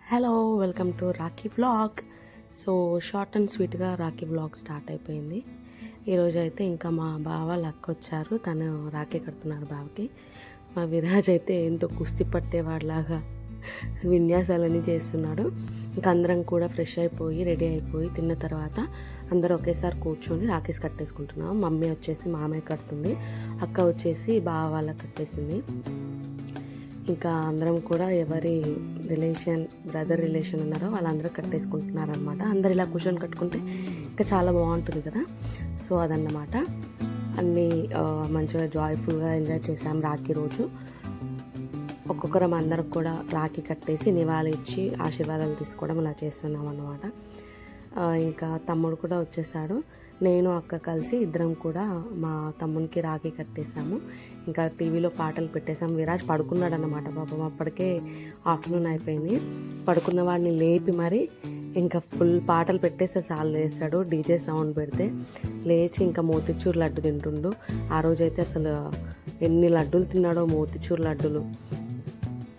Hello, welcome to Rakhi vlog. So short and స్వీట్గా Rakhi vlog start అయిపోయింది. ఈరోజు అయితే ఇంకా మా బావ లక్క వచ్చారు. తను రాఖీ కడుతున్నారు బావకి. మా విరాజ్ అయితే ఎంతో కుస్తీ పట్టేవాడిలాగా విన్యాసాలన్నీ చేస్తున్నాడు. ఇంకా అందరం కూడా ఫ్రెష్ అయిపోయి రెడీ అయిపోయి తిన్న తర్వాత అందరూ ఒకేసారి కూర్చొని రాఖీస్ కట్టేసుకుంటున్నాం. మమ్మీ వచ్చేసి మామయ్య కడుతుంది, అక్క వచ్చేసి బావ వాళ్ళకి కట్టేసింది. ఇంకా అందరం కూడా ఎవరి బ్రదర్ రిలేషన్ ఉన్నారో వాళ్ళందరూ కట్టేసుకుంటున్నారనమాట. అందరు ఇలా కూర్చొని కట్టుకుంటే ఇంకా చాలా బాగుంటుంది కదా. సో అదన్నమాట. అన్నీ మంచిగా జాయ్ఫుల్గా ఎంజాయ్ చేసాం రాఖీ రోజు. ఒక్కొక్కరం అందరికి కూడా రాఖీ కట్టేసి నివాళి ఇచ్చి ఆశీర్వాదాలు తీసుకోవడం ఇలా చేస్తున్నాం అన్నమాట. ఇంకా తమ్ముడు కూడా వచ్చేసాడు. నేను అక్క కలిసి ఇద్దరం కూడా మా తమ్మునికి రాఖీ కట్టేసాము. ఇంకా టీవీలో పాటలు పెట్టేసాం. విరాజ్ పడుకున్నాడు అన్నమాట. పాపం అప్పటికే ఆఫ్టర్నూన్ అయిపోయింది. పడుకున్న వాడిని లేపి మరి ఇంకా ఫుల్ పాటలు పెట్టేస్తే చాలు లేస్తాడు. డీజే సౌండ్ పెడితే లేచి ఇంకా మోతిచూర్ లడ్డు తింటుండు. ఆ రోజైతే అసలు ఎన్ని లడ్డూలు తిన్నాడో, మోతిచూర్ లడ్డులు.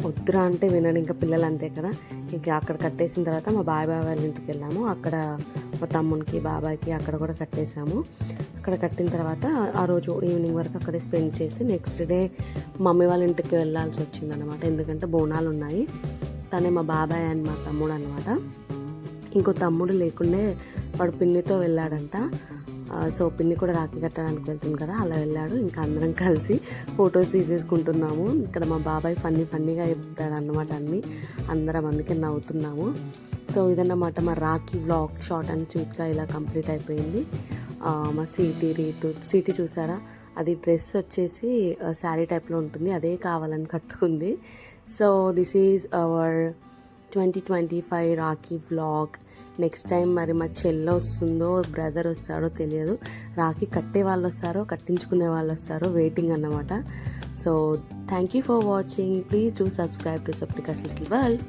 వద్దురా అంటే వినడు. ఇంకా పిల్లలు అంతే కదా. ఇంకా అక్కడ కట్టేసిన తర్వాత మా బాబాయ్ వాళ్ళ ఇంటికి వెళ్ళాము. అక్కడ మా తమ్మునికి బాబాయ్కి అక్కడ కూడా కట్టేసాము. అక్కడ కట్టిన తర్వాత ఆ రోజు ఈవినింగ్ వరకు అక్కడే స్పెండ్ చేసి నెక్స్ట్ డే మమ్మీ వాళ్ళ ఇంటికి వెళ్ళాల్సి వచ్చిందనమాట. ఎందుకంటే బోనాలు ఉన్నాయి. తనే మా బాబాయ్ అండ్ మా తమ్ముడు అనమాట. ఇంకో తమ్ముడు లేకుండే వాడు పిన్నితో వెళ్ళాడంట. సో పిన్ని కూడా రాఖీ కట్టడానికి వెళ్తుంది కదా, అలా వెళ్ళాడు. ఇంకా అందరం కలిసి ఫొటోస్ తీసేసుకుంటున్నాము. ఇక్కడ మా బాబాయ్ ఫన్నీగా చెప్తాడు అన్నమాట అన్నీ. అందరం అందుకే నవ్వుతున్నాము. సో ఇదన్నమాట మా రాఖీ వ్లాగ్ షార్ట్ అండ్ స్వీట్గా ఇలా కంప్లీట్ అయిపోయింది. మా స్వీటీ చూసారా, అది డ్రెస్ వచ్చేసి శారీ టైప్లో ఉంటుంది, అదే కావాలని కట్టుకుంది. So this is our 2025 Rakhi vlog. Next time మరి మా చెల్లె వస్తుందో బ్రదర్ వస్తాడో తెలియదు. రాఖీ కట్టే వాళ్ళు వస్తారో కట్టించుకునే వాళ్ళు వస్తారో వెయిటింగ్ అన్నమాట. So thank you for watching. Please do subscribe to సప్రికాస్ లిటిల్ వరల్డ్.